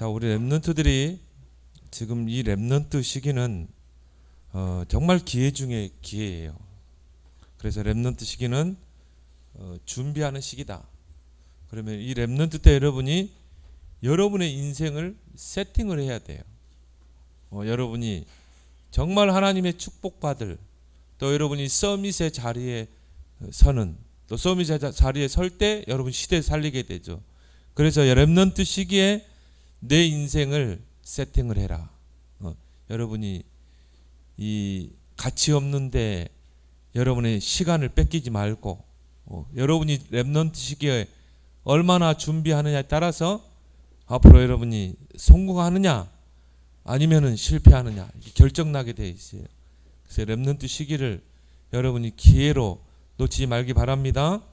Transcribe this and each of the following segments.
자, 우리 랩런트들이 지금 이 랩런트 시기는 정말 기회 중에 기회예요. 그래서 랩런트 시기는 준비하는 시기다. 그러면 이 랩런트 때 여러분이 여러분의 인생을 세팅을 해야 돼요. 여러분이 정말 하나님의 축복받을, 또 여러분이 서밋의 자리에 서는, 또 서밋의 자리에 설 때 여러분 시대에 살리게 되죠. 그래서 랩런트 시기에 내 인생을 세팅을 해라. 여러분이 이 가치 없는데 여러분의 시간을 뺏기지 말고, 여러분이 랩런트 시기에 얼마나 준비하느냐에 따라서 앞으로 여러분이 성공하느냐 아니면은 실패하느냐 결정나게 돼 있어요. 그래서 랩런트 시기를 여러분이 기회로 놓치지 말기 바랍니다.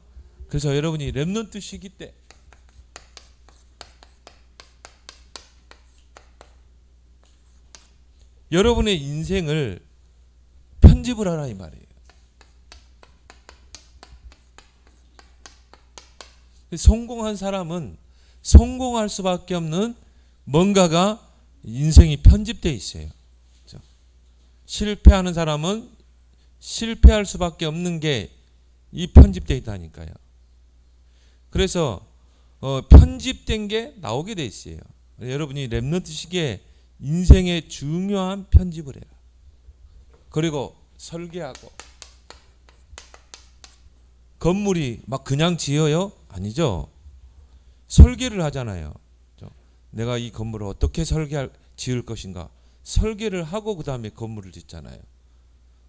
그래서 여러분이 랩런트 시기 때 여러분의 인생을 편집을 하라 이 말이에요. 성공한 사람은 성공할 수밖에 없는 뭔가가 인생이 편집되어 있어요. 그렇죠? 실패하는 사람은 실패할 수밖에 없는 게 이 편집되어 있다니까요. 그래서 편집된 게 나오게 돼 있어요. 여러분이 랩런트 시기에 인생의 중요한 편집을 해라. 그리고 설계하고. 건물이 막 그냥 지어요? 아니죠. 설계를 하잖아요. 내가 이 건물을 어떻게 지을 것인가 설계를 하고 그 다음에 건물을 짓잖아요.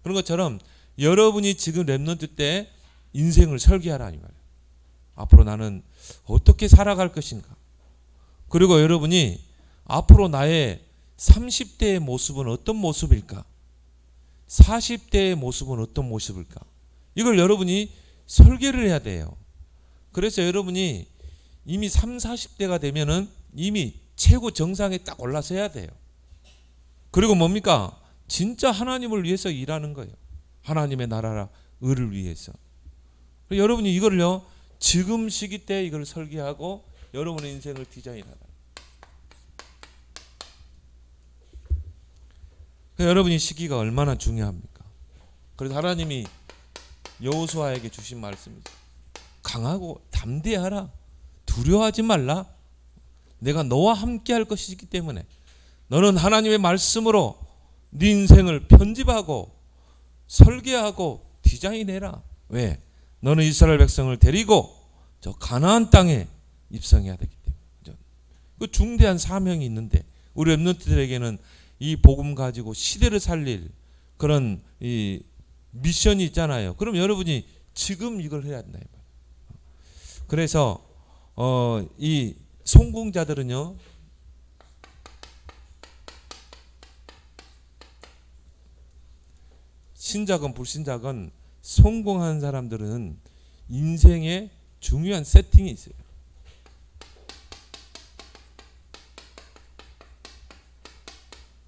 그런 것처럼 여러분이 지금 랩런트 때 인생을 설계하라 이 말이에요. 앞으로 나는 어떻게 살아갈 것인가. 그리고 여러분이 앞으로 나의 30대의 모습은 어떤 모습일까? 40대의 모습은 어떤 모습일까? 이걸 여러분이 설계를 해야 돼요. 그래서 여러분이 이미 30, 40대가 되면은 이미 최고 정상에 딱 올라서야 돼요. 그리고 뭡니까? 진짜 하나님을 위해서 일하는 거예요. 하나님의 나라라 의를 위해서. 여러분이 이거를요, 지금 시기 때 이걸 설계하고 여러분의 인생을 디자인하라. 여러분이 시기가 얼마나 중요합니까? 그래서 하나님이 여호수아에게 주신 말씀이죠. 강하고 담대하라. 두려워하지 말라. 내가 너와 함께 할 것이기 때문에 너는 하나님의 말씀으로 네 인생을 편집하고 설계하고 디자인해라. 왜? 너는 이스라엘 백성을 데리고 저 가나안 땅에 입성해야 되기 때문에. 그 중대한 사명이 있는데 우리 랩런트들에게는 이 복음 가지고 시대를 살릴 그런 이 미션이 있잖아요. 그럼 여러분이 지금 이걸 해야 된다. 그래서 이 성공자들은요, 신자건 불신자건 성공한 사람들은 인생에 중요한 세팅이 있어요.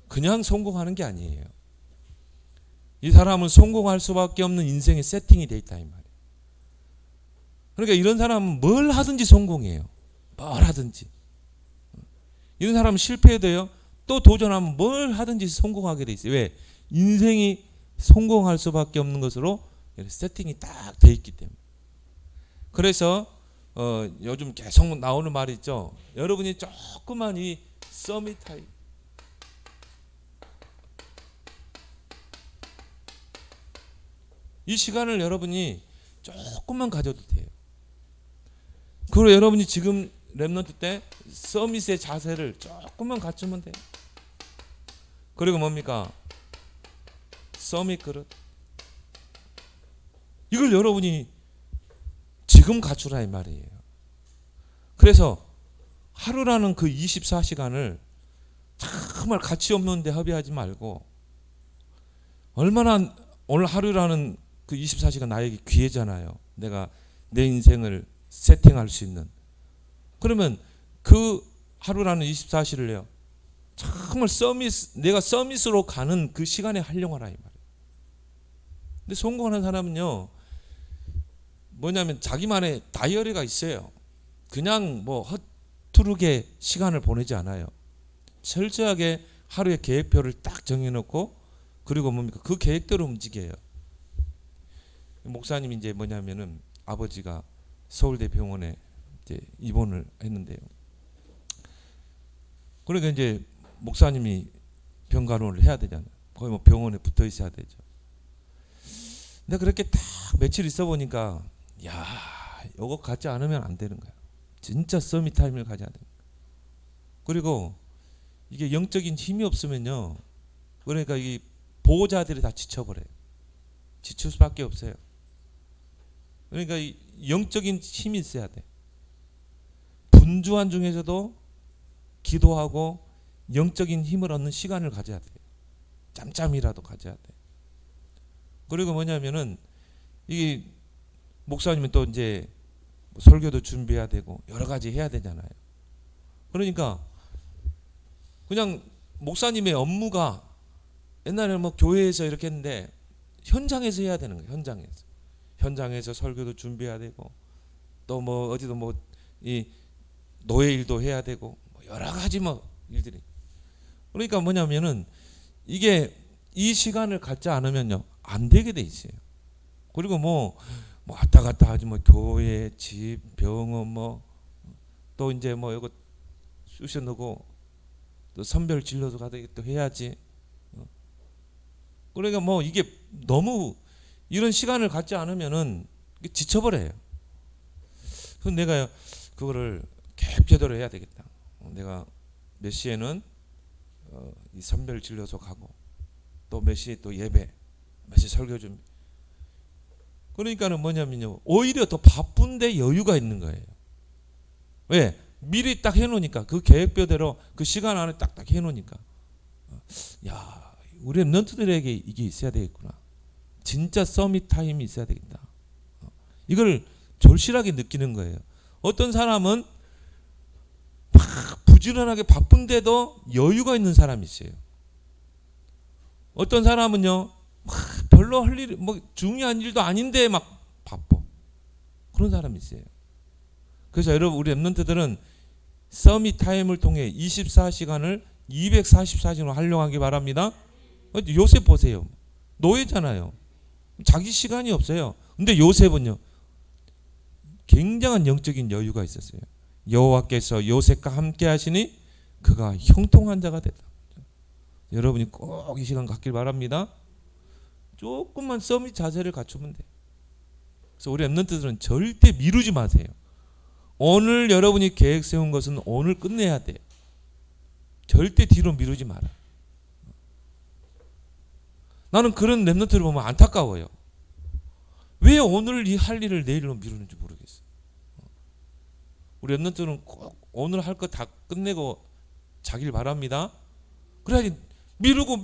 그냥 성공하는 게 아니에요. 이 사람은 성공할 수밖에 없는 인생의 세팅이 돼 있다 이 말이에요. 그러니까 이런 사람은 뭘 하든지 성공해요. 뭘 하든지. 이런 사람은 실패해도요, 또 도전하면 뭘 하든지 성공하게 돼 있어요. 왜? 인생이 성공할 수밖에 없는 것으로 세팅이 딱 돼 있기 때문에. 그래서 요즘 계속 나오는 말이 있죠. 여러분이 조그만 이 서밋 타임, 이 시간을 여러분이 조금만 가져도 돼요. 그리고 여러분이 지금 랩런트 때 서밋의 자세를 조금만 갖추면 돼요. 그리고 뭡니까? 서밋 그릇. 이걸 여러분이 지금 갖추라 이 말이에요. 그래서 하루라는 그 24시간을 정말 가치 없는 데 허비하지 말고, 얼마나 오늘 하루라는 그 24시간 나에게 귀하잖아요. 내가 내 인생을 세팅할 수 있는. 그러면 그 하루라는 24시간을요, 정말 내가 서밋으로 가는 그 시간에 활용하라 이 말이에요. 근데 성공하는 사람은요, 뭐냐면 자기만의 다이어리가 있어요. 그냥 뭐 허투루게 시간을 보내지 않아요. 철저하게 하루의 계획표를 딱 정해놓고 그리고 뭡니까? 그 계획대로 움직여요. 목사님이 이제 뭐냐면은 아버지가 서울대 병원에 이제 입원을 했는데요. 그러니까 이제 목사님이 병간호를 해야 되잖아요. 거의 뭐 병원에 붙어 있어야 되죠. 근데 그렇게 딱 며칠 있어 보니까 야, 이거 갖지 않으면 안 되는 거야. 진짜 서밋 타임을 가져야 돼. 그리고 이게 영적인 힘이 없으면요. 그러니까 이 보호자들이 다 지쳐버려요. 지칠 수밖에 없어요. 그러니까 이 영적인 힘이 있어야 돼. 분주한 중에서도 기도하고 영적인 힘을 얻는 시간을 가져야 돼요. 짬짬이라도 가져야 돼. 그리고 뭐냐면은 이게 목사님은 또 이제 설교도 준비해야 되고 여러 가지 해야 되잖아요. 그러니까 그냥 목사님의 업무가 옛날에는 뭐 교회에서 이렇게 했는데 현장에서 해야 되는 거예요. 현장에서 설교도 준비해야 되고 또 뭐 어디도 뭐 이 노예 일도 해야 되고 뭐 여러 가지 뭐 일들이. 그러니까 뭐냐면은 이게 이 시간을 갖지 않으면요 안 되게 돼 있어요. 그리고 뭐 왔다 갔다 하지 뭐 교회, 집, 병원 뭐 또 이제 뭐 이거 쑤셔 넣고 또 선별 진료도 가다 또 해야지. 그러니까 뭐 이게 너무 이런 시간을 갖지 않으면은 지쳐버려요. 그래서 내가 그거를 계획대로 해야 되겠다. 내가 몇 시에는 이 선별 진료소 가고 또 몇 시에 또 예배, 몇 시 설교 준비. 그러니까는 뭐냐면요 오히려 더 바쁜데 여유가 있는 거예요. 왜? 미리 딱 해놓으니까 그 계획표대로 그 시간 안에 딱딱 해놓으니까 야 우리 랩런트들에게 이게 있어야 되겠구나. 진짜 서밋 타임이 있어야 되겠다. 이걸 절실하게 느끼는 거예요. 어떤 사람은 막 부지런하게 바쁜데도 여유가 있는 사람이 있어요. 어떤 사람은요 막 별로 할 일, 뭐 중요한 일도 아닌데 막 바빠. 그런 사람이 있어요. 그래서 여러분 우리 랩런트들은 서밋 타임을 통해 24시간을 244시간으로 활용하기 바랍니다. 요셉 보세요. 노예잖아요. 자기 시간이 없어요. 근데 요셉은요 굉장한 영적인 여유가 있었어요. 여호와께서 요셉과 함께 하시니 그가 형통한 자가 됐다. 여러분이 꼭 이 시간 갖길 바랍니다. 조금만 서밋 자세를 갖추면 돼요. 그래서 우리 랩런트들은 절대 미루지 마세요. 오늘 여러분이 계획 세운 것은 오늘 끝내야 돼요. 절대 뒤로 미루지 마라. 나는 그런 랩런트를 보면 안타까워요. 왜 오늘 이 할 일을 내일로 미루는지 모르겠어요. 우리 랩런트는 꼭 오늘 할 거 다 끝내고 자길 바랍니다. 그래야지 미루고.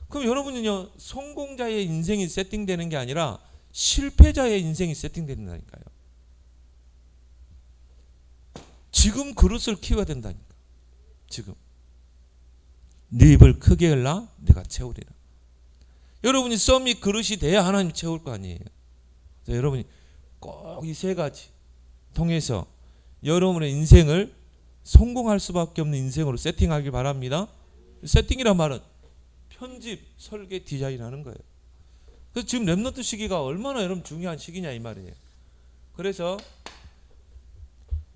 그럼 여러분은요 성공자의 인생이 세팅되는 게 아니라 실패자의 인생이 세팅된다니까요. 지금 그릇을 키워야 된다니까. 지금 네 입을 크게 열라 내가 채우리라. 여러분이 서밋 그릇이 돼야 하나님 채울 거 아니에요. 그래서 여러분이 꼭 이 세 가지 통해서 여러분의 인생을 성공할 수밖에 없는 인생으로 세팅하길 바랍니다. 세팅이란 말은 편집, 설계, 디자인하는 거예요. 그래서 지금 랩런트 시기가 얼마나 여러분 중요한 시기냐 이 말이에요. 그래서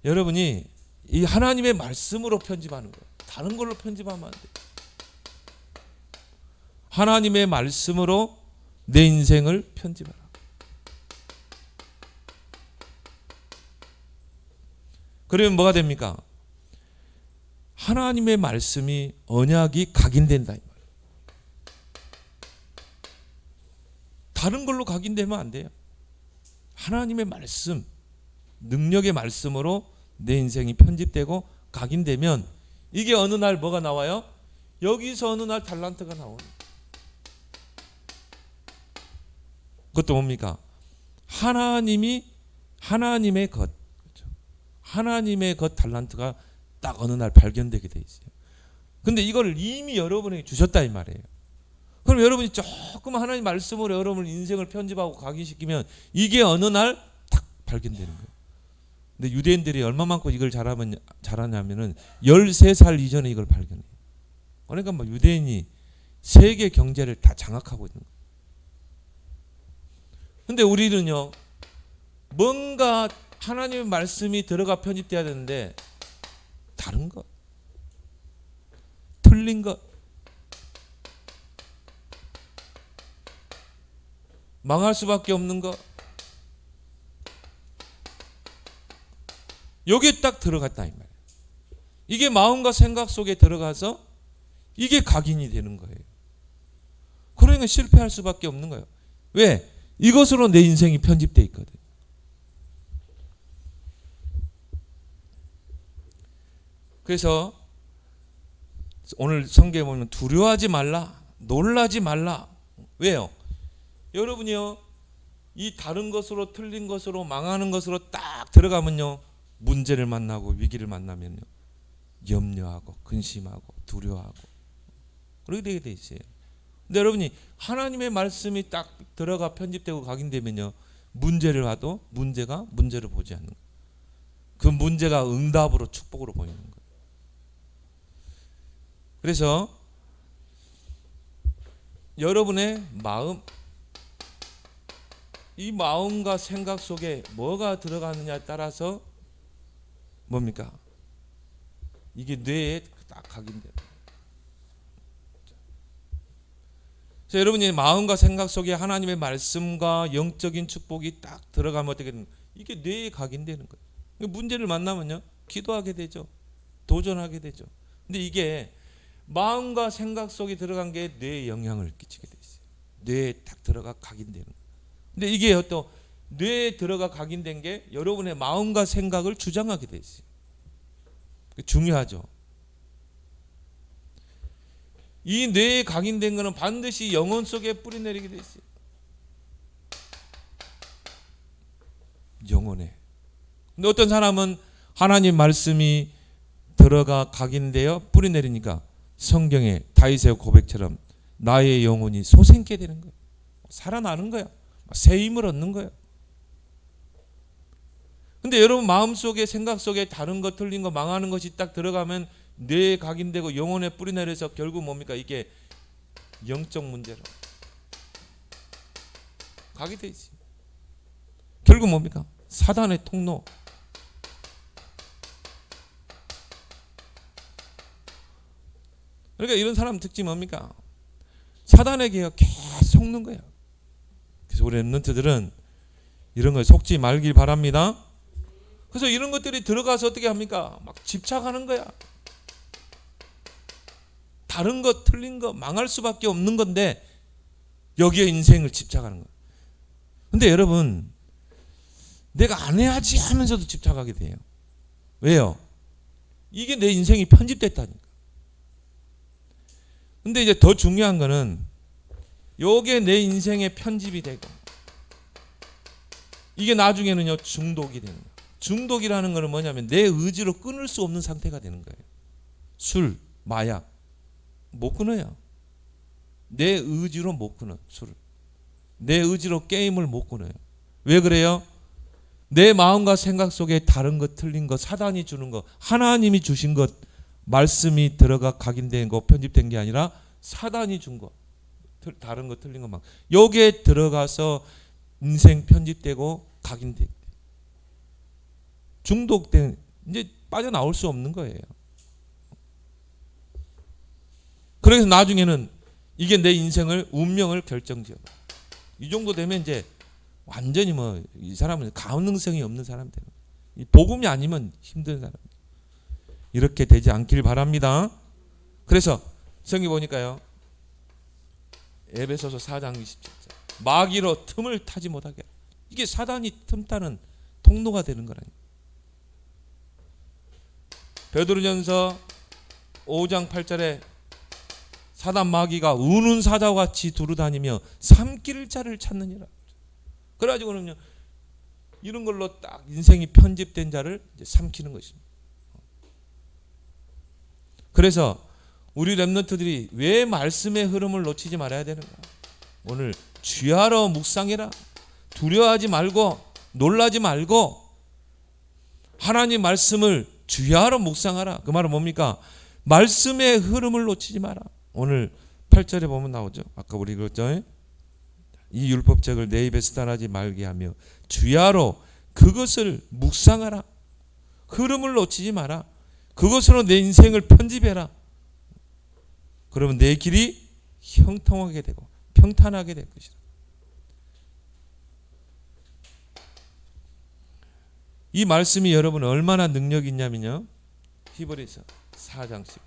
여러분이 이 하나님의 말씀으로 편집하는 거예요. 다른 걸로 편집하면 안 돼요. 하나님의 말씀으로 내 인생을 편집하라. 그러면 뭐가 됩니까? 하나님의 말씀이 언약이 각인된다 이 말이에요. 다른 걸로 각인되면 안 돼요. 하나님의 말씀, 능력의 말씀으로 내 인생이 편집되고 각인되면 이게 어느 날 뭐가 나와요? 여기서 어느 날 달란트가 나오는. 그것도 뭡니까? 하나님의 것, 그렇죠? 하나님의 것 달란트가 딱 어느 날 발견되게 돼 있어요. 근데 이걸 이미 여러분에게 주셨다 이 말이에요. 그럼 여러분이 조금 하나님 말씀으로 여러분 인생을 편집하고 각인시키면 이게 어느 날 딱 발견되는 거예요. 근데 유대인들이 얼마만큼 이걸 잘하냐면은 13살 이전에 이걸 발견해요. 그러니까 뭐 유대인이 세계 경제를 다 장악하고 있는 거예요. 근데 우리는요, 뭔가 하나님의 말씀이 들어가 편집돼야 되는데 다른 거, 틀린 거, 망할 수밖에 없는 거, 여기에 딱 들어갔다 이 말이에요. 이게 마음과 생각 속에 들어가서 이게 각인이 되는 거예요. 그러니까 실패할 수밖에 없는 거예요. 왜? 이것으로 내 인생이 편집돼 있거든. 그래서 오늘 성경에 보면 두려워하지 말라, 놀라지 말라. 왜요? 여러분이요, 이 다른 것으로, 틀린 것으로, 망하는 것으로 딱 들어가면요, 문제를 만나고 위기를 만나면요, 염려하고 근심하고 두려워하고 그렇게 되게 돼 있어요. 근데 여러분이 하나님의 말씀이 딱 들어가 편집되고 각인되면요, 문제를 봐도 문제가 문제로 보지 않는 거예요. 그 문제가 응답으로, 축복으로 보이는 거예요. 그래서 여러분의 마음, 이 마음과 생각 속에 뭐가 들어가느냐에 따라서 뭡니까? 이게 뇌에 딱 각인돼요. 그래서 여러분이 마음과 생각 속에 하나님의 말씀과 영적인 축복이 딱 들어가면 어떻게 되는 거예요? 이게 뇌에 각인되는 거예요. 문제를 만나면요, 기도하게 되죠. 도전하게 되죠. 근데 이게 마음과 생각 속에 들어간 게 뇌에 영향을 끼치게 돼 있어요. 뇌에 딱 들어가 각인되는 거예요. 근데 이게 또 뇌에 들어가 각인된 게 여러분의 마음과 생각을 주장하게 돼 있어요. 중요하죠. 이 뇌에 각인된 것은 반드시 영혼 속에 뿌리내리게 돼 있어요. 영혼에. 근데 어떤 사람은 하나님 말씀이 들어가 각인되어 뿌리내리니까 성경에 다윗의 고백처럼 나의 영혼이 솟게 되는 거예요. 살아나는 거야. 새 힘을 얻는 거예요. 근데 여러분 마음속에, 생각 속에 다른 거, 틀린 거, 망하는 것이 딱 들어가면 뇌에 각인되고 영혼에 뿌리내려서 결국 뭡니까? 이게 영적 문제로 가게 돼 있어요. 결국 뭡니까? 사단의 통로. 그러니까 이런 사람 특징이 뭡니까? 사단에게 계속 속는 거야. 그래서 우리 랩런트들은 이런 거에 속지 말길 바랍니다. 그래서 이런 것들이 들어가서 어떻게 합니까? 막 집착하는 거야. 다른 거, 틀린 거, 망할 수밖에 없는 건데 여기에 인생을 집착하는 거야. 근데 여러분, 내가 안 해야지 하면서도 집착하게 돼요. 왜요? 이게 내 인생이 편집됐다니까. 근데 이제 더 중요한 거는 요게 내 인생의 편집이 되고 이게 나중에는요, 중독이 되는 거예요. 중독이라는 거는 뭐냐면 내 의지로 끊을 수 없는 상태가 되는 거예요. 술, 마약 못 끊어요. 내 의지로 못 끊어. 술을. 내 의지로 게임을 못 끊어요. 왜 그래요? 내 마음과 생각 속에 다른 것, 틀린 것, 사단이 주는 것, 하나님이 주신 것, 말씀이 들어가 각인된 거, 편집된 게 아니라 사단이 준 거, 다른 거, 틀린 것만 여기에 들어가서 인생 편집되고 각인돼. 중독된, 이제 빠져나올 수 없는 거예요. 그래서 나중에는 이게 내 인생을, 운명을 결정지어. 이 정도 되면 이제 완전히 뭐 이 사람은 가능성이 없는 사람 되는 거예요. 복음이 아니면 힘든 사람. 이렇게 되지 않길 바랍니다. 그래서 성경 보니까요, 에베소서 4장 27절 마귀로 틈을 타지 못하게. 이게 사단이 틈타는 통로가 되는 거라니까. 베드로전서 5장 8절에 사단 마귀가 우는 사자와 같이 두루다니며 삼킬 자를 찾느니라. 그래가지고는요, 이런 걸로 딱 인생이 편집된 자를 이제 삼키는 것입니다. 그래서 우리 랩런트들이 왜 말씀의 흐름을 놓치지 말아야 되는가? 오늘 쥐하러 묵상해라. 두려워하지 말고 놀라지 말고 하나님 말씀을 주야로 묵상하라. 그 말은 뭡니까? 말씀의 흐름을 놓치지 마라. 오늘 8절에 보면 나오죠. 아까 우리 읽었죠. 이 율법책을 내 입에서 떠나지 말게 하며 주야로 그것을 묵상하라. 흐름을 놓치지 마라. 그것으로 내 인생을 편집해라. 그러면 내 길이 형통하게 되고 평탄하게 될 것이다. 이 말씀이 여러분 얼마나 능력이 있냐면요. 히브리서 4장 10.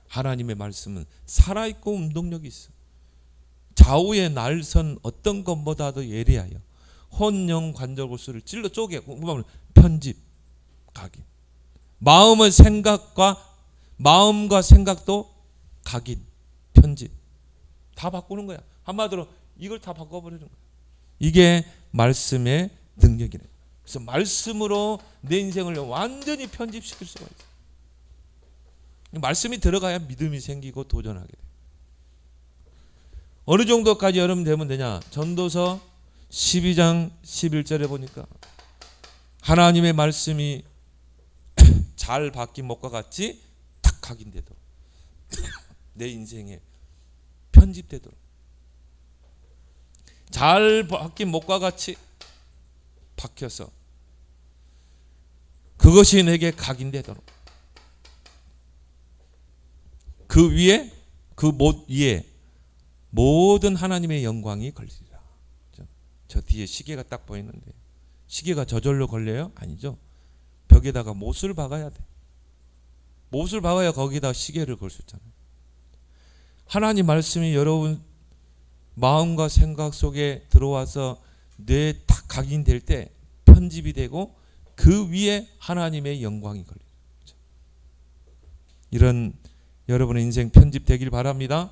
하나님의 말씀은 살아있고 운동력이 있어. 좌우의 날선 어떤 것보다도 예리하여 혼영 관절골수를 찔러 쪼개고 편집, 각인. 마음과 생각도 각인, 편집. 다 바꾸는 거야. 한마디로 이걸 다 바꿔버리는 거야. 이게 말씀의 능력이네. 그래서 말씀으로 내 인생을 완전히 편집시킬 수가 있어. 말씀이 들어가야 믿음이 생기고 도전하게 돼. 어느 정도까지 여러분 되면 되냐? 전도서 12장 11절에 보니까 하나님의 말씀이 잘 박힌 목과 같이 탁 각인되도록 내 인생에 편집되도록 잘 박힌 목과 같이 박혀서 그것이 내게 각인되도록 그 위에 그 못 위에 모든 하나님의 영광이 걸리리라. 저 뒤에 시계가 딱 보이는데 시계가 저절로 걸려요? 아니죠. 벽에다가 못을 박아야 돼. 못을 박아야 거기다 시계를 걸 수 있잖아요. 하나님 말씀이 여러분 마음과 생각 속에 들어와서 뇌에 딱 각인될 때 편집이 되고 그 위에 하나님의 영광이 걸려요. 이런 여러분의 인생 편집되길 바랍니다.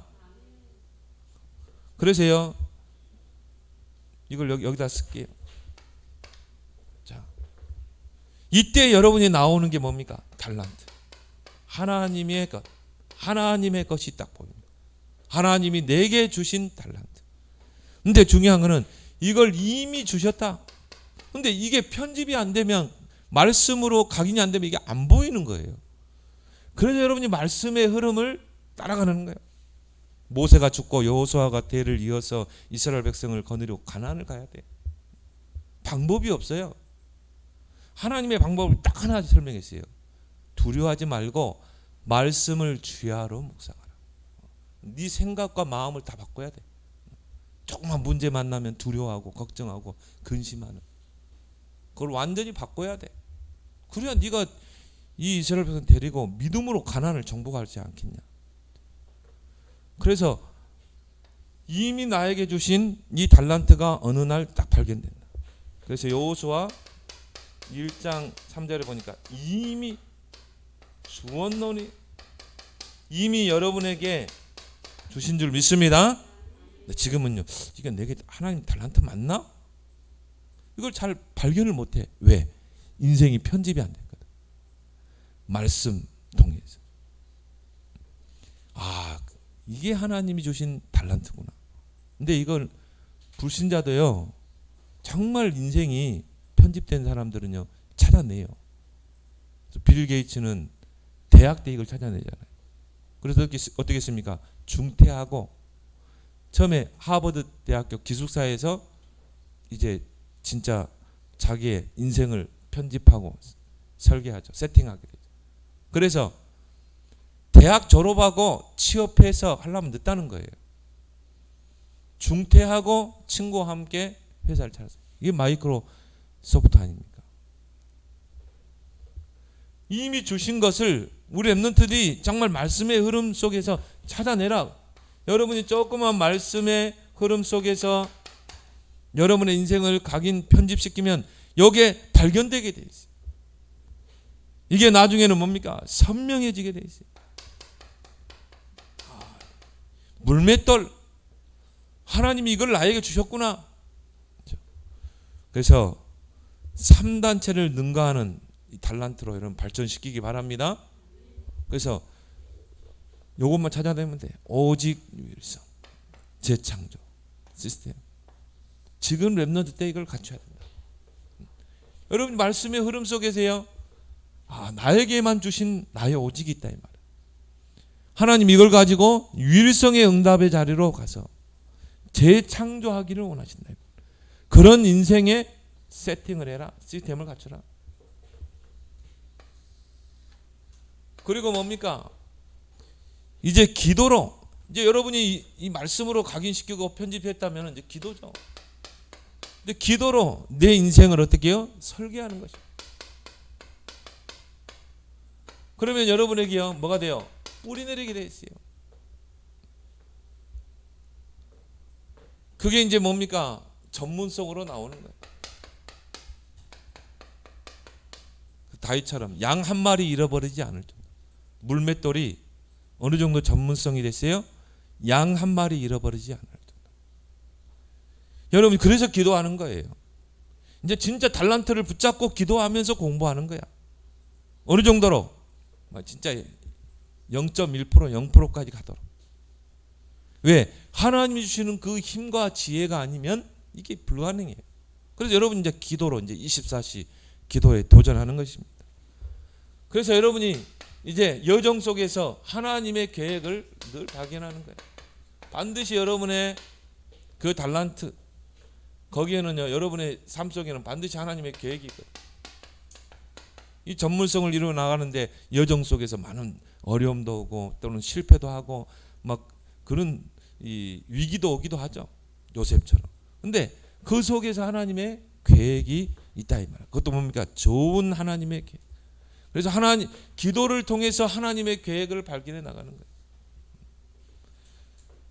그래서요, 이걸 여기다 쓸게요. 자, 이때 여러분이 나오는 게 뭡니까? 달란트. 하나님의 것, 하나님의 것이 딱 보입니다. 하나님이 내게 주신 달란트. 근데 중요한 거는 이걸 이미 주셨다. 근데 이게 편집이 안 되면 말씀으로 각인이 안 되면 이게 안 보이는 거예요. 그래서 여러분이 말씀의 흐름을 따라가는 거예요. 모세가 죽고 여호수아가 대를 이어서 이스라엘 백성을 거느리고 가나안을 가야 돼. 방법이 없어요. 하나님의 방법을 딱 하나 설명했어요. 두려워하지 말고 말씀을 주야로 묵상하라. 네 생각과 마음을 다 바꿔야 돼. 조금만 문제 만나면 두려워하고 걱정하고 근심하는 그걸 완전히 바꿔야 돼. 그래야 네가 이 이스라엘 백성 데리고 믿음으로 가나안을 정복하지 않겠냐. 그래서 이미 나에게 주신 이 달란트가 어느 날 딱 발견된다. 그래서 여호수아 1장 3절에 보니까 이미 주었노니 이미 여러분에게 주신 줄 믿습니다. 근데 지금은요, 이게 내게 하나님 달란트 맞나? 이걸 잘 발견을 못해. 왜? 인생이 편집이 안 됐거든. 말씀 통해서. 아, 이게 하나님이 주신 달란트구나. 근데 이걸 불신자도요, 정말 인생이 편집된 사람들은요 찾아내요. 빌 게이츠는 대학 때 이걸 찾아내잖아요. 그래서 어떻게 했습니까? 중퇴하고 처음에 하버드 대학교 기숙사에서 이제 진짜 자기의 인생을 편집하고 설계하죠. 세팅하게 되죠. 그래서 대학 졸업하고 취업해서 하려면 늦다는 거예요. 중퇴하고 친구와 함께 회사를 차렸어요. 이게 마이크로소프트 아닙니까? 이미 주신 것을 우리 랩런트들이 정말 말씀의 흐름 속에서 찾아내라. 여러분이 조그만 말씀의 흐름 속에서 여러분의 인생을 각인 편집시키면 여기에 발견되게 돼 있어요. 이게 나중에는 뭡니까? 선명해지게 돼 있어요. 물맷돌, 하나님이 이걸 나에게 주셨구나. 그래서 3단체를 능가하는 이 달란트로 여러분 발전시키기 바랍니다. 그래서 요것만 찾아내면 돼. 오직 유일성, 재창조, 시스템. 지금 랩런트 때 이걸 갖춰야 된다. 여러분 말씀의 흐름 속에서요. 나에게만 주신 나의 오직이 있다 이 말이에요. 하나님 이걸 가지고 유일성의 응답의 자리로 가서 재창조하기를 원하신다. 그런 인생의 세팅을 해라. 시스템을 갖춰라. 그리고 뭡니까? 이제 기도로 이제 여러분이 이 말씀으로 각인시키고 편집했다면 이제 기도죠. 근데 기도로 내 인생을 어떻게 해요? 설계하는 것이죠. 그러면 여러분에게요 뭐가 돼요? 뿌리 내리게 돼 있어요. 그게 이제 뭡니까? 전문성으로 나오는 거예요. 다윗처럼 양 한 마리 잃어버리지 않을 정도. 물맷돌이 어느 정도 전문성이 됐어요? 양 한 마리 잃어버리지 않을 정도. 여러분 그래서 기도하는 거예요. 이제 진짜 달란트를 붙잡고 기도하면서 공부하는 거야. 어느 정도로? 진짜 0.1% 0%까지 가도록. 왜? 하나님이 주시는 그 힘과 지혜가 아니면 이게 불가능해요. 그래서 여러분 이제 기도로 이제 24시 기도에 도전하는 것입니다. 그래서 여러분이 이제 여정 속에서 하나님의 계획을 늘 발견하는 거예요. 반드시 여러분의 그 달란트 거기에는요 여러분의 삶 속에는 반드시 하나님의 계획이 있거든요. 이 전문성을 이루어 나가는데 여정 속에서 많은 어려움도 오고 또는 실패도 하고 막 그런 이 위기도 오기도 하죠. 요셉처럼. 근데 그 속에서 하나님의 계획이 있다 이 말이에요. 그것도 뭡니까? 좋은 하나님의 계획. 그래서 하나님 기도를 통해서 하나님의 계획을 발견해 나가는 거예요.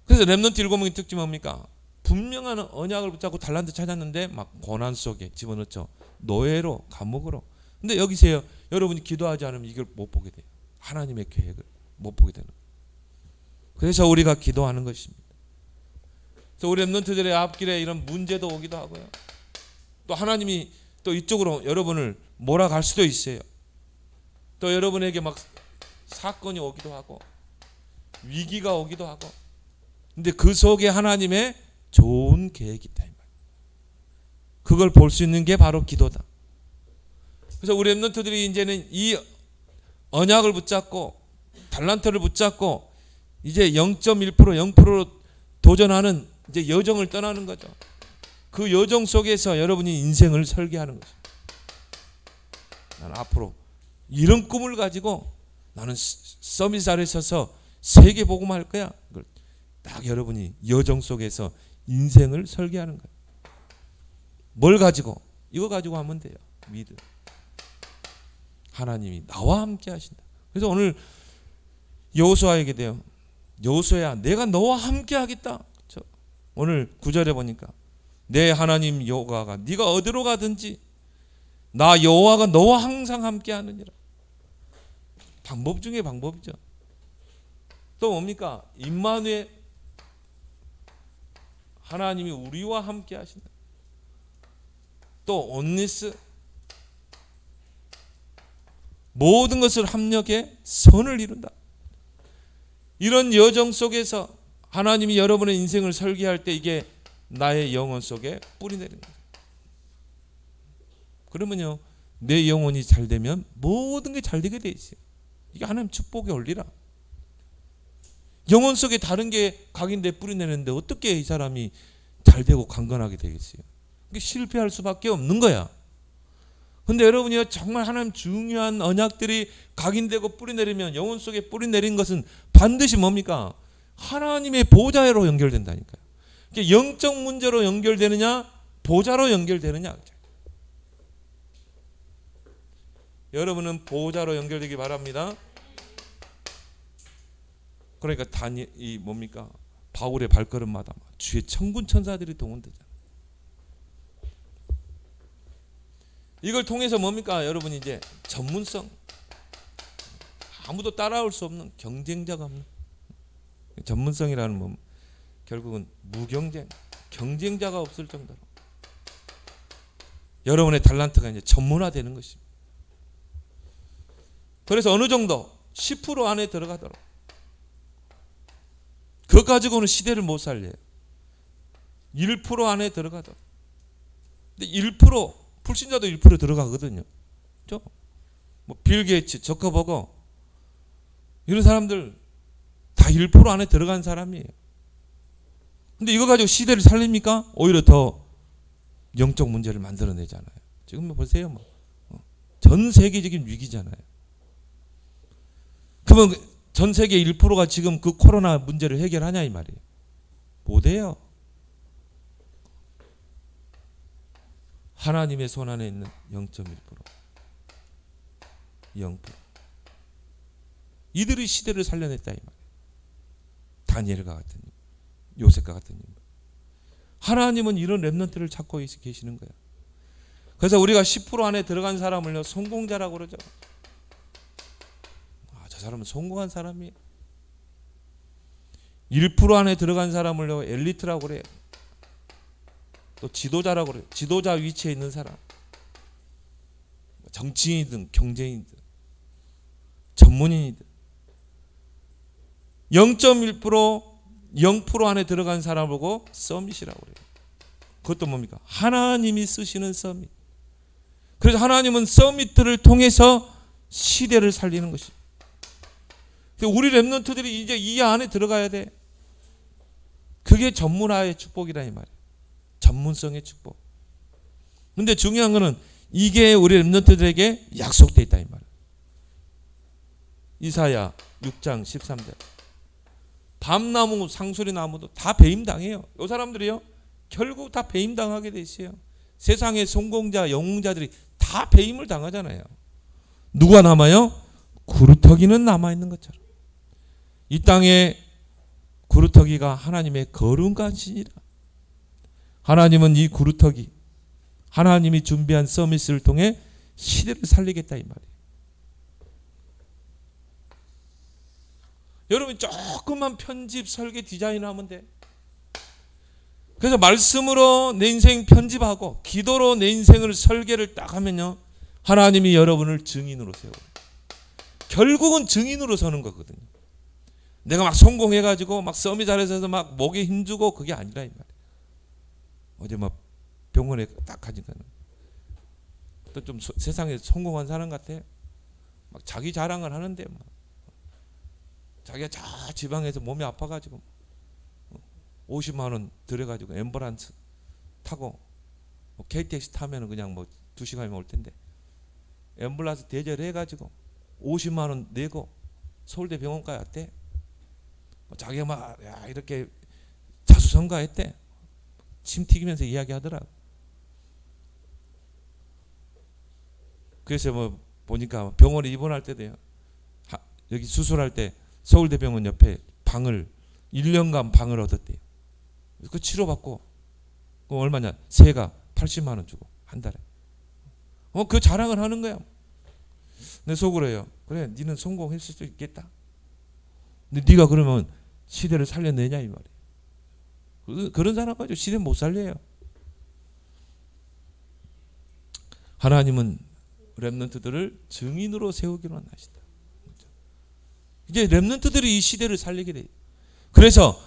그래서 렘넌트 일곱명의 특징이 뭡니까? 분명한 언약을 붙잡고 달란트 찾았는데 막 고난 속에 집어넣죠. 노예로 감옥으로. 근데 여기서요 여러분이 기도하지 않으면 이걸 못 보게 돼요. 하나님의 계획을 못 보게 되는 거예요. 그래서 우리가 기도하는 것입니다. 그래서 우리 렘넌트들의 앞길에 이런 문제도 오기도 하고요. 또 하나님이 또 이쪽으로 여러분을 몰아갈 수도 있어요. 또 여러분에게 막 사건이 오기도 하고 위기가 오기도 하고. 근데 그 속에 하나님의 좋은 계획이 있다. 그걸 볼 수 있는 게 바로 기도다. 그래서 우리 렘넌트들이 이제는 이 언약을 붙잡고 달란트를 붙잡고 이제 0.1% 0%로 도전하는 이제 여정을 떠나는 거죠. 그 여정 속에서 여러분이 인생을 설계하는 거죠. 나는 앞으로 이런 꿈을 가지고 나는 서밋 아래에 서서 세계 복음할 거야. 그걸 딱 여러분이 여정 속에서 인생을 설계하는 거예요. 뭘 가지고? 이거 가지고 하면 돼요. 믿음. 하나님이 나와 함께 하신다. 그래서 오늘 여호수아에게 돼요. 여호수아야, 내가 너와 함께 하겠다. 그렇죠? 오늘 9절에 보니까 내 하나님 여호와가 네가 어디로 가든지 나 여호와가 너와 항상 함께 하느니라. 방법 중에 방법이죠. 또 뭡니까? 임마누엘, 하나님이 우리와 함께 하신다. 또 온니스, 모든 것을 합력해 선을 이룬다. 이런 여정 속에서 하나님이 여러분의 인생을 설계할 때 이게 나의 영혼 속에 뿌리 내리는 거예요. 그러면요 내 영혼이 잘 되면 모든 게 잘 되게 돼 있어요. 이게 하나님 축복의 원리라. 영혼 속에 다른 게 각인돼 뿌리 내리는데 어떻게 이 사람이 잘 되고 강건하게 되겠어요? 이게 실패할 수밖에 없는 거야. 근데 여러분이요 정말 하나님 중요한 언약들이 각인되고 뿌리 내리면 영혼 속에 뿌리 내린 것은 반드시 뭡니까? 하나님의 보좌로 연결된다니까요. 영적 문제로 연결되느냐 보좌로 연결되느냐. 여러분은 보좌로 연결되기 바랍니다. 그러니까 이 뭡니까? 바울의 발걸음마다 주의 천군 천사들이 동원되잖아요. 이걸 통해서 뭡니까? 여러분 이제 전문성, 아무도 따라올 수 없는, 경쟁자가 없는 전문성이라는 뭐 결국은 무경쟁, 경쟁자가 없을 정도로 여러분의 달란트가 이제 전문화되는 것입니다. 그래서 어느 정도 10% 안에 들어가도록. 그것 가지고는 시대를 못 살려요. 1% 안에 들어가도록. 근데 1% 불신자도 1% 들어가거든요. 그렇죠? 뭐 빌 게이츠, 저커버거 이런 사람들 다 1% 안에 들어간 사람이에요. 근데 이거 가지고 시대를 살립니까? 오히려 더 영적 문제를 만들어내잖아요. 지금 보세요. 전 세계적인 위기잖아요. 그러면 전 세계 1%가 지금 그 코로나 문제를 해결하냐 이 말이에요. 못해요. 하나님의 손 안에 있는 0.1%, 0%. 이들이 시대를 살려냈다 이 말이에요. 다니엘과 같은 님, 요셉과 같은 님. 하나님은 이런 렘넌트를 찾고 계시는 거예요. 그래서 우리가 10% 안에 들어간 사람을요 성공자라고 그러죠. 저 사람은 성공한 사람이에요. 1% 안에 들어간 사람을요 엘리트라고 그래요. 또 지도자라고 그래요. 지도자 위치에 있는 사람. 정치인이든 경제인이든 전문인이든 0.1% 0% 안에 들어간 사람을 보고 서밋이라고 그래요. 그것도 뭡니까? 하나님이 쓰시는 서밋. 그래서 하나님은 서밋들을 통해서 시대를 살리는 것입니다. 우리 렘넌트들이 이제 이 안에 들어가야 돼. 그게 전문화의 축복이라 이 말이에요. 전문성의 축복. 근데 중요한 거는 이게 우리 렘넌트들에게 약속돼 있다 이 말이에요. 이사야 6장 13절. 밤나무, 상수리 나무도 다 배임당해요. 이 사람들이요 결국 다 배임당하게 돼 있어요. 세상의 성공자, 영웅자들이 다 배임을 당하잖아요. 누가 남아요? 구루터기는 남아있는 것처럼. 이 땅에 구루터기가 하나님의 거룩한 간신이라. 하나님은 이 구루터기, 하나님이 준비한 서밋을 통해 시대를 살리겠다 이 말이에요. 여러분 조금만 편집, 설계, 디자인하면 돼. 그래서 말씀으로 내 인생 편집하고 기도로 내 인생을 설계를 딱 하면요 하나님이 여러분을 증인으로 세워요. 결국은 증인으로 서는 거거든요. 내가 막 성공해가지고 막 서밋 잘해서 막 목에 힘주고 그게 아니라 이 말이에요. 어제 막 병원에 딱 가니까 또 좀 세상에 성공한 사람 같아. 막 자기 자랑을 하는데 막 자기가 저 지방에서 몸이 아파가지고 50만 원 들여가지고 앰뷸런스 타고 KTX 타면 그냥 뭐 2시간이면 올 텐데 앰뷸런스 대절해가지고 50만 원 내고 서울대 병원까지 왔대. 자기가 막 이렇게 자수성가했대. 침 튀기면서 이야기하더라고. 그래서 뭐 보니까 병원에 입원할 때도요. 여기 수술할 때 서울대병원 옆에 방을 1년간 방을 얻었대요. 그 치료받고 그 얼마냐? 세가 80만 원 주고 한 달에. 그 자랑을 하는 거야. 내 속으로 해요. 그래, 니는 성공했을 수 있겠다. 근데 네가 그러면 시대를 살려내냐 이 말이에요. 그런 사람 가지고 시대 못 살려요. 하나님은 렘넌트들을 증인으로 세우기로 하시다. 이제 렘넌트들이 이 시대를 살리게 돼요. 그래서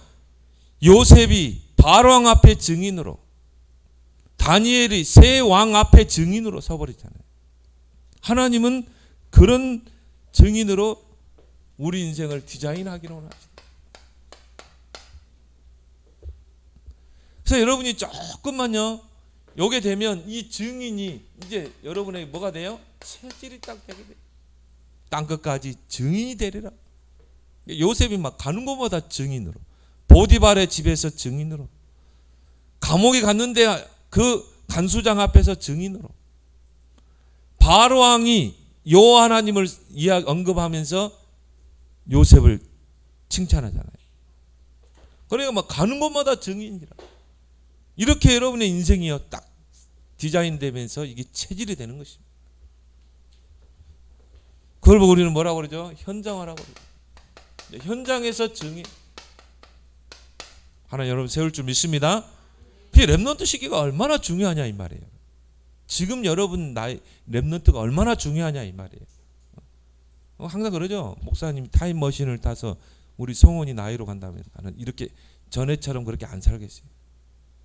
요셉이 바로왕 앞에 증인으로, 다니엘이 새 왕 앞에 증인으로 서버리잖아요. 하나님은 그런 증인으로 우리 인생을 디자인하기로 하십니다. 그래서 여러분이 조금만요 요게 되면 이 증인이 이제 여러분에게 뭐가 돼요? 체질이 딱 되게 돼요. 땅끝까지 증인이 되리라. 요셉이 막 가는 곳마다 증인으로, 보디발의 집에서 증인으로, 감옥에 갔는데 그 간수장 앞에서 증인으로, 바로왕이 여호와 하나님을 언급하면서 요셉을 칭찬하잖아요. 그러니까 막 가는 곳마다 증인이라. 이렇게 여러분의 인생이요 딱 디자인되면서 이게 체질이 되는 것입니다. 그걸 보고 우리는 뭐라고 그러죠? 현장화라고 그러죠. 현장에서 증인. 하나님 여러분 세울 줄 믿습니다. 그 렘넌트 시기가 얼마나 중요하냐 이 말이에요. 지금 여러분 나이 렘넌트가 얼마나 중요하냐 이 말이에요. 항상 그러죠. 목사님이 타임머신을 타서 우리 성원이 나이로 간다면 나는 이렇게 전에처럼 그렇게 안 살겠어요.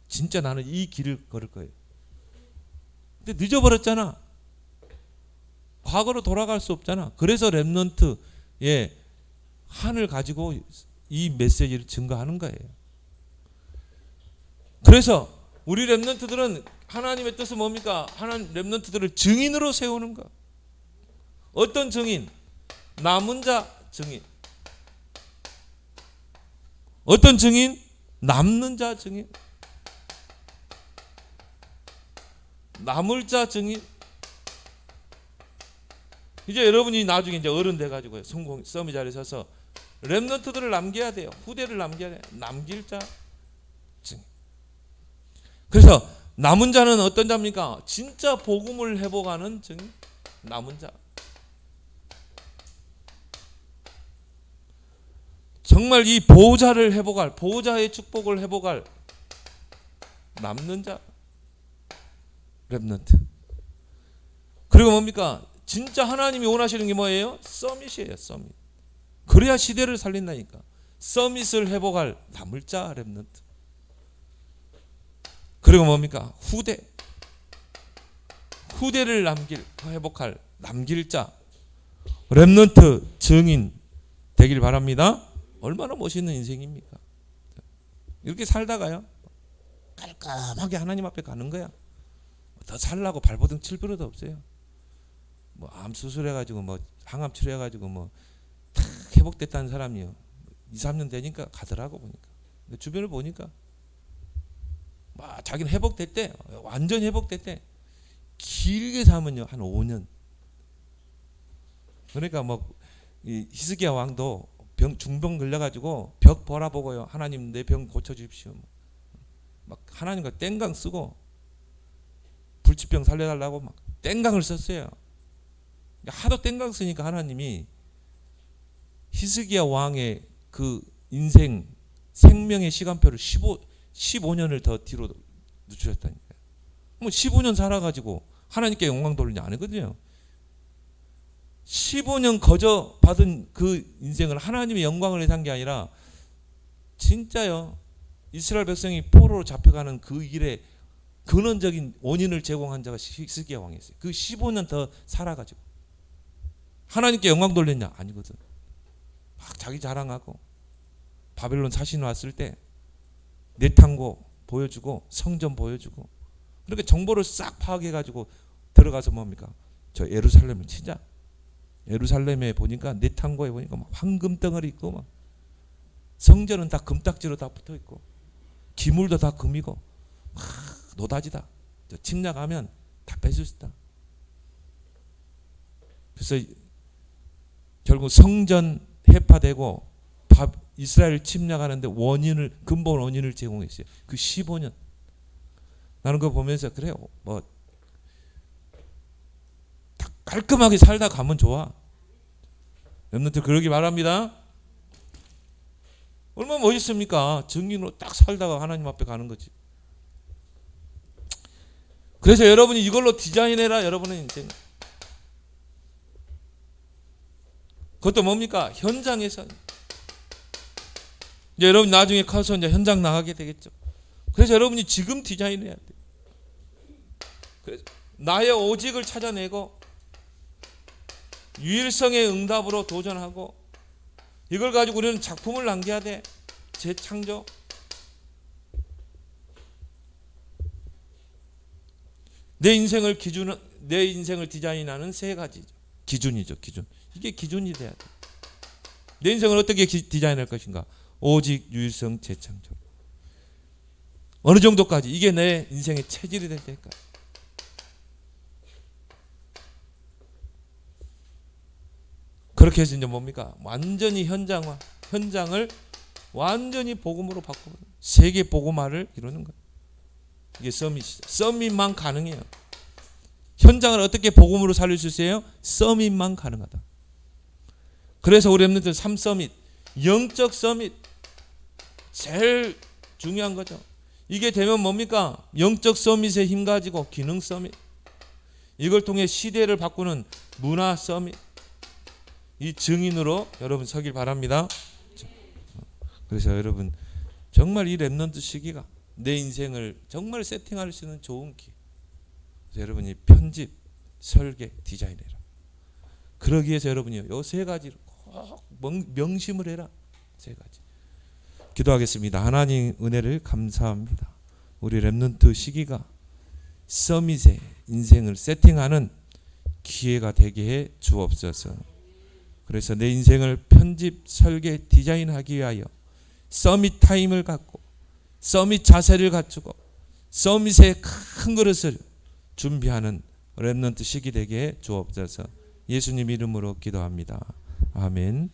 진짜 나는 이 길을 걸을 거예요. 근데 늦어버렸잖아. 과거로 돌아갈 수 없잖아. 그래서 렘넌트의 한을 가지고 이 메시지를 증거하는 거예요. 그래서 우리 렘넌트들은 하나님의 뜻은 뭡니까? 하나님 렘넌트들을 증인으로 세우는 거. 어떤 증인? 남은 자 증인. 어떤 증인? 남는 자 증인. 남을 자 증인. 이제 여러분이 나중에 이제 어른 돼가지고 성공 서밋 자리에 서서 렘넌트들을 남겨야 돼요. 후대를 남겨야 돼요. 남길 자 증인. 그래서 남은 자는 어떤 자입니까? 진짜 복음을 회복하는 증인. 남은 자. 정말 이 보호자를 회복할, 보호자의 축복을 회복할 남는 자. 렘넌트. 그리고 뭡니까? 진짜 하나님이 원하시는 게 뭐예요? 서밋이에요. 서밋. 그래야 시대를 살린다니까. 서밋을 회복할 남을 자 렘넌트. 그리고 뭡니까? 후대. 후대를 남길, 회복할 남길 자 렘넌트 증인 되길 바랍니다. 얼마나 멋있는 인생입니까? 이렇게 살다가요 깔끔하게 하나님 앞에 가는 거야. 더 살라고 발버둥 칠 필요도 없어요. 뭐 암 수술해가지고 뭐 항암 치료해가지고 뭐 탁 회복됐다는 사람이요 2, 3년 되니까 가더라고 보니까. 근데 주변을 보니까 막 자기는 회복됐대. 완전 회복됐대. 길게 살면요 한 5년. 그러니까 뭐 이 히스기야 왕도 중병 걸려가지고 벽 보라보고요 하나님 내 병 고쳐주십시오. 막 하나님과 땡강 쓰고 불치병 살려달라고 막 땡강을 썼어요. 하도 땡강 쓰니까 하나님이 히스기야 왕의 그 인생 생명의 시간표를 15년을 더 뒤로 늦추셨다니까요. 뭐 15년 살아가지고 하나님께 영광 돌리냐 아니거든요. 15년 거저 받은 그 인생을 하나님의 영광을 위해 산 게 아니라 진짜요. 이스라엘 백성이 포로로 잡혀가는 그 일에 근원적인 원인을 제공한 자가 히스기야 왕이었어요. 그 15년 더 살아가지고 하나님께 영광 돌렸냐? 아니거든. 막 자기 자랑하고 바벨론 사신 왔을 때 내탕고 보여주고 성전 보여주고 그렇게 정보를 싹 파악해가지고 들어가서 뭡니까? 저 예루살렘을 치자. 예루살렘에 보니까 내탕고에 보니까 막 황금 덩어리 있고 막 성전은 다 금딱지로 다 붙어 있고 기물도 다 금이고 막 노다지다. 침략하면 다 뺏을 수 있다. 그래서 결국 성전 해파되고 이스라엘을 침략하는데 원인을 근본 원인을 제공했어요. 그 15년. 나는 그거 보면서 그래요. 뭐 깔끔하게 살다 가면 좋아. 렘넌트 그러기 바랍니다. 얼마나 멋있습니까? 증인으로 딱 살다가 하나님 앞에 가는 거지. 그래서 여러분이 이걸로 디자인해라. 여러분의 인생. 그것도 뭡니까? 현장에서. 이제 여러분 나중에 커서 이제 현장 나가게 되겠죠. 그래서 여러분이 지금 디자인해야 돼. 그래서 나의 오직을 찾아내고 유일성의 응답으로 도전하고 이걸 가지고 우리는 작품을 남겨야 돼. 재창조. 내 인생을 디자인하는 세 가지죠. 기준이죠. 기준. 이게 기준이 돼야 돼. 내 인생을 어떻게 디자인할 것인가? 오직 유일성 재창조. 어느 정도까지 이게 내 인생의 체질이 될 때까지. 그렇게 해서 이제 뭡니까? 완전히 현장을 완전히 복음으로 바꾸고 세계 복음화를 이루는 거예요. 이게 서밋이죠. 서밋만 가능해요. 현장을 어떻게 복음으로 살릴 수 있어요? 서밋만 가능하다. 그래서 우리 렘넌트 3서밋, 영적 서밋 제일 중요한 거죠. 이게 되면 뭡니까? 영적 서밋에 힘 가지고 기능 서밋. 이걸 통해 시대를 바꾸는 문화 서밋. 이 증인으로 여러분 서길 바랍니다. 그래서 여러분 정말 이 렘넌트 시기가 내 인생을 정말 세팅할 수 있는 좋은 기회. 여러분이 편집, 설계, 디자인해라. 그러기 위해서 여러분이 요 세 가지를 꼭 명심을 해라. 세 가지. 기도하겠습니다. 하나님 은혜를 감사합니다. 우리 렘넌트 시기가 서밋의 인생을 세팅하는 기회가 되게 해 주옵소서. 그래서 내 인생을 편집, 설계, 디자인하기 위하여 서밋 타임을 갖고 서밋 자세를 갖추고 서밋의 큰 그릇을 준비하는 렘넌트 시기 되게 해 주옵소서. 예수님 이름으로 기도합니다. 아멘.